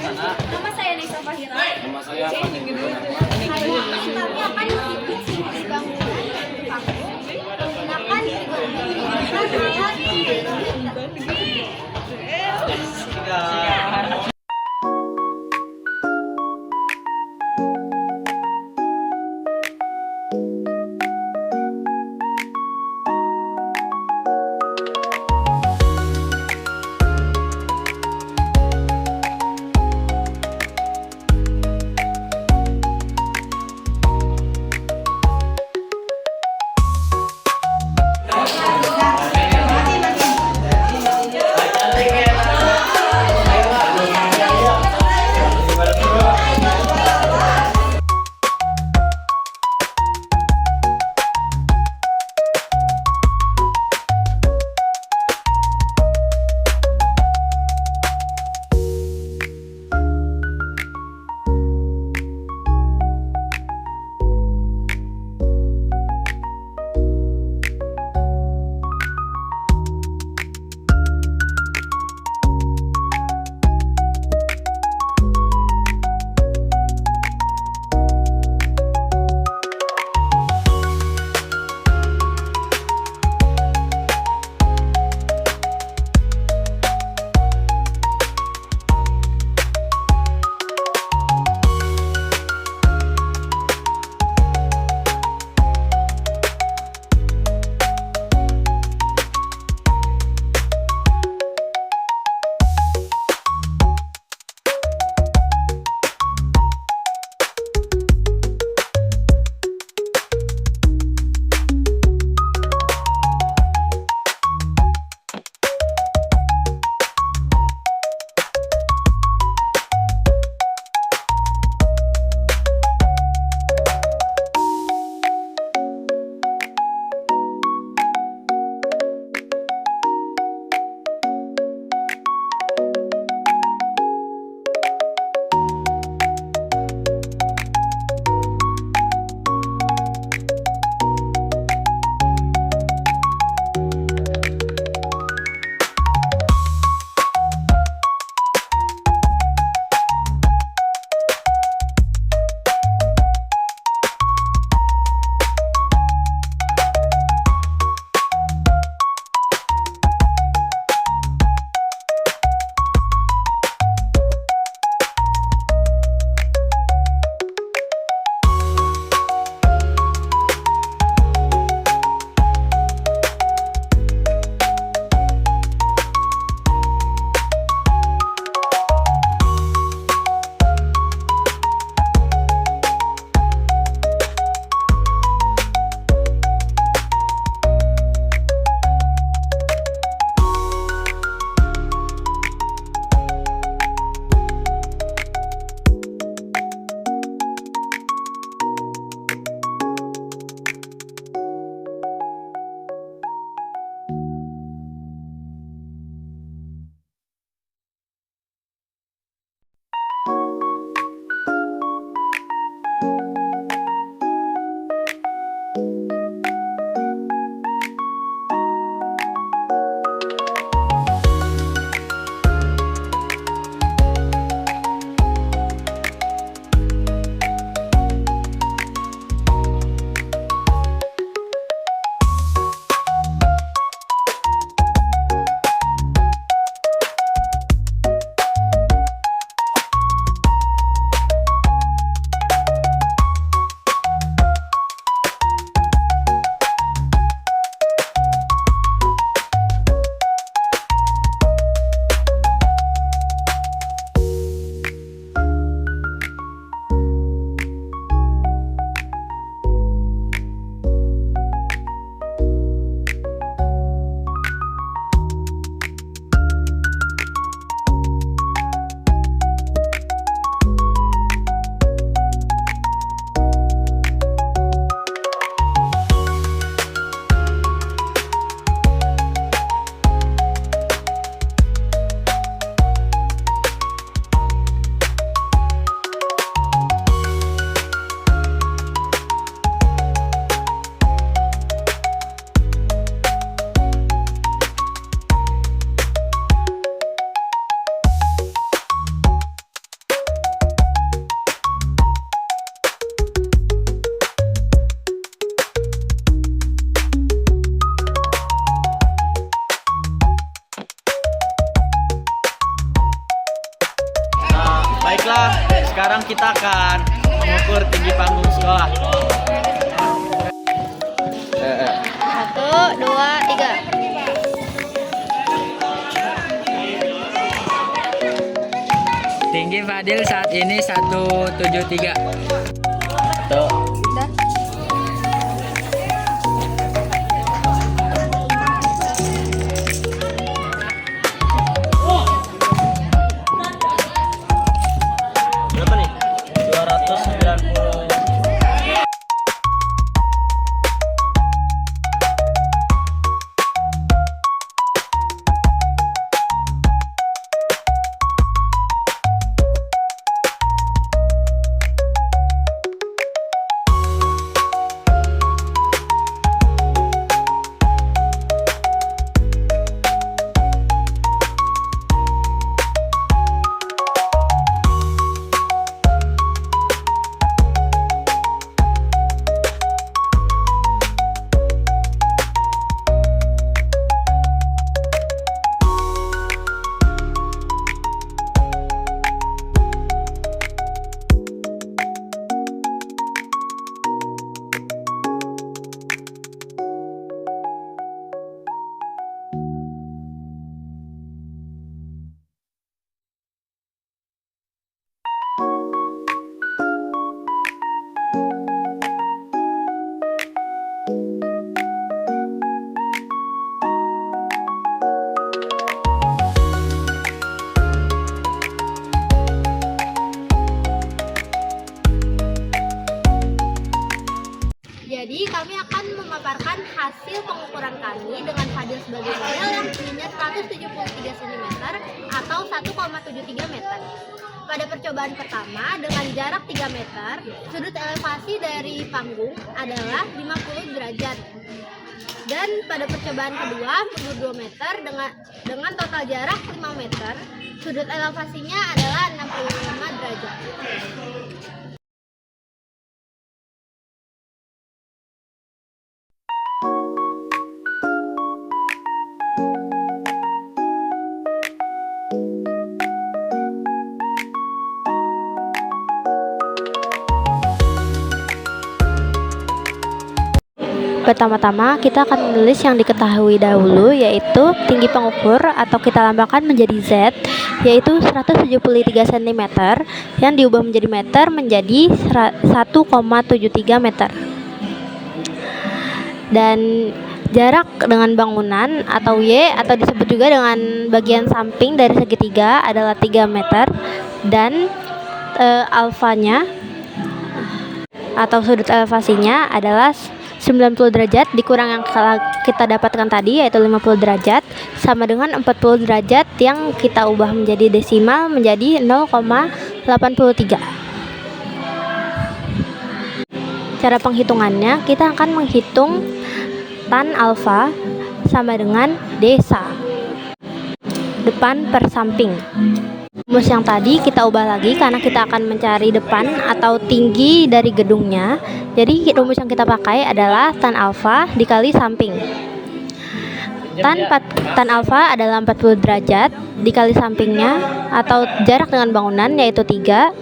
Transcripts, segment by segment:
Nama saya Nisa Fahira. Nama saya Fani Widodo. Hari ini kami akan mengikuti bangunan panggung menggunakan Baiklah, sekarang kita akan mengukur tinggi panggung sekolah. 1, 2, 3. Tinggi Fadil saat ini 173. Tuh. Udah. Berapa nih? 290. Jadi kami akan memaparkan hasil pengukuran kami dengan Fadil sebagai model yang tingginya 173 cm atau 1,73 meter. Pada percobaan pertama dengan jarak 3 meter, sudut elevasi dari panggung adalah 50 derajat. Dan pada percobaan kedua mengukur 2 meter dengan total jarak 5 meter, sudut elevasinya adalah 65 derajat. Pertama-tama kita akan menulis yang diketahui dahulu, yaitu tinggi pengukur atau kita lambangkan menjadi Z, yaitu 173 cm yang diubah menjadi meter menjadi 1,73 meter. Dan jarak dengan bangunan atau Y atau disebut juga dengan bagian samping dari segitiga adalah 3 meter dan alfanya atau sudut elevasinya adalah 90 derajat dikurang yang kita dapatkan tadi yaitu 50 derajat sama dengan 40 derajat yang kita ubah menjadi desimal menjadi 0,83. Cara penghitungannya, kita akan menghitung tan alfa sama dengan desa depan per samping. Rumus yang tadi kita ubah lagi karena kita akan mencari depan atau tinggi dari gedungnya. Jadi rumus yang kita pakai adalah tan alfa dikali samping. Tan alfa adalah 40 derajat dikali sampingnya atau jarak dengan bangunan yaitu 3.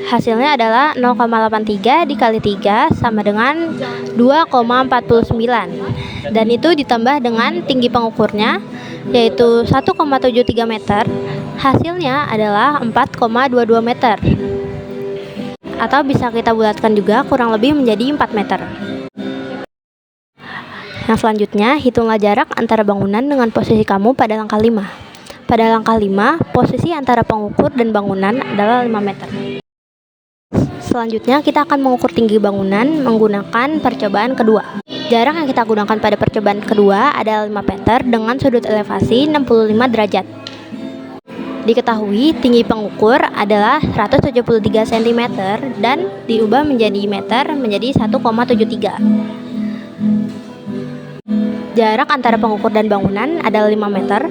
Hasilnya adalah 0,83 dikali 3 sama dengan 2,49. Dan itu ditambah dengan tinggi pengukurnya yaitu 1,73 meter. Hasilnya adalah 4,22 meter. Atau bisa kita bulatkan juga kurang lebih menjadi 4 meter. Yang selanjutnya, hitunglah jarak antara bangunan dengan posisi kamu pada langkah 5. Pada langkah 5, posisi antara pengukur dan bangunan adalah 5 meter. Selanjutnya, kita akan mengukur tinggi bangunan menggunakan percobaan kedua. Jarak yang kita gunakan pada percobaan kedua adalah 5 meter dengan sudut elevasi 65 derajat. Diketahui tinggi pengukur adalah 173 cm dan diubah menjadi meter menjadi 1,73. Jarak antara pengukur dan bangunan adalah 5 meter.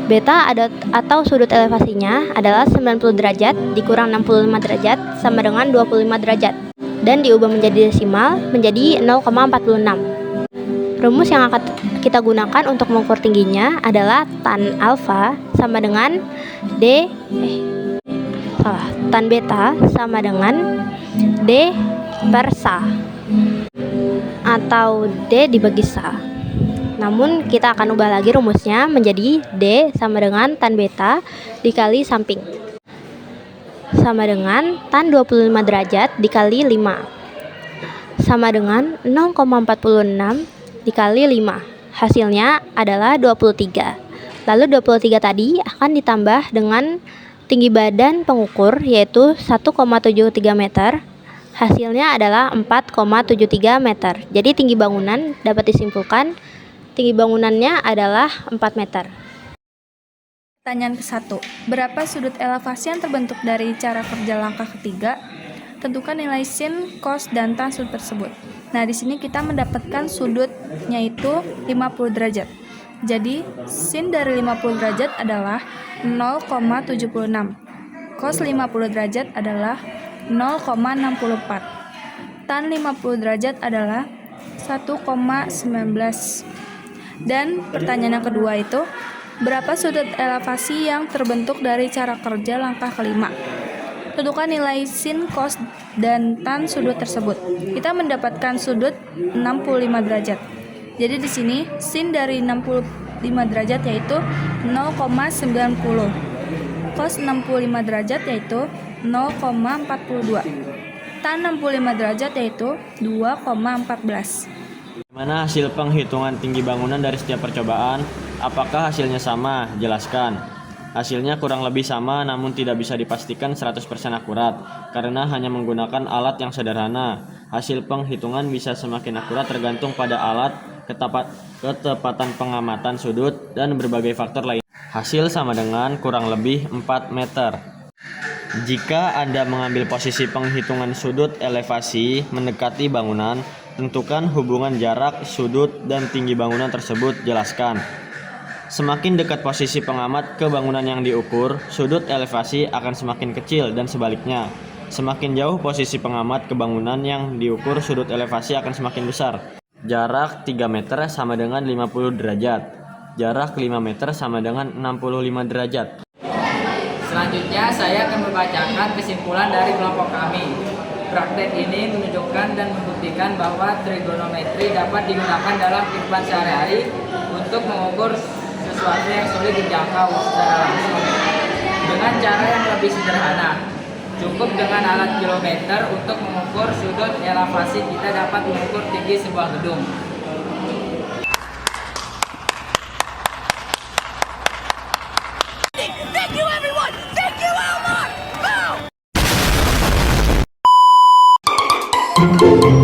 Beta atau sudut elevasinya adalah 90 derajat dikurang 65 derajat sama dengan 25 derajat dan diubah menjadi desimal menjadi 0,46. Rumus yang akan kita gunakan untuk mengukur tingginya adalah tan alfa sama dengan salah. Tan beta sama dengan D per SA atau D dibagi SA. Namun kita akan ubah lagi rumusnya menjadi D sama dengan tan beta dikali samping sama dengan tan 25 derajat dikali 5 sama dengan 0,46 dikali 5. Hasilnya adalah 23. Lalu 23 tadi akan ditambah dengan tinggi badan pengukur yaitu 1,73 meter. Hasilnya adalah 4,73 meter. Jadi tinggi bangunan dapat disimpulkan tinggi bangunannya adalah 4 meter. Pertanyaan ke-1. Berapa sudut elevasi yang terbentuk dari cara kerja langkah ketiga? Tentukan nilai sin, cos, dan tan sudut tersebut. Nah, di sini kita mendapatkan sudutnya itu 50 derajat. Jadi, sin dari 50 derajat adalah 0,76. Cos 50 derajat adalah 0,64. Tan 50 derajat adalah 1,19. Dan pertanyaan yang kedua itu, berapa sudut elevasi yang terbentuk dari cara kerja langkah kelima? Tentukan nilai sin, cos, dan tan sudut tersebut. Kita mendapatkan sudut 65 derajat. Jadi di sini sin dari 65 derajat yaitu 0,90. Cos 65 derajat yaitu 0,42. Tan 65 derajat yaitu 2,14. Gimana hasil penghitungan tinggi bangunan dari setiap percobaan? Apakah hasilnya sama? Jelaskan. Hasilnya kurang lebih sama namun tidak bisa dipastikan 100% akurat karena hanya menggunakan alat yang sederhana. Hasil penghitungan bisa semakin akurat tergantung pada alat, ketepatan pengamatan sudut, dan berbagai faktor lain. Hasil sama dengan kurang lebih 4 meter. Jika Anda mengambil posisi penghitungan sudut elevasi mendekati bangunan, tentukan hubungan jarak, sudut, dan tinggi bangunan tersebut. Jelaskan. Semakin dekat posisi pengamat ke bangunan yang diukur, sudut elevasi akan semakin kecil dan sebaliknya. Semakin jauh posisi pengamat ke bangunan yang diukur, sudut elevasi akan semakin besar. Jarak 3 meter sama dengan 50 derajat. Jarak 5 meter sama dengan 65 derajat. Selanjutnya saya akan membacakan kesimpulan dari kelompok kami. Praktek ini menunjukkan dan membuktikan bahwa trigonometri dapat digunakan dalam kehidupan sehari-hari untuk mengukur sesuatu yang sulit dijangkau secara langsung dengan cara yang lebih sederhana. Cukup dengan alat kilometer untuk mengukur sudut elevasi, kita dapat mengukur tinggi sebuah gedung. Thank you, everyone! Thank you, Elmar! Boom!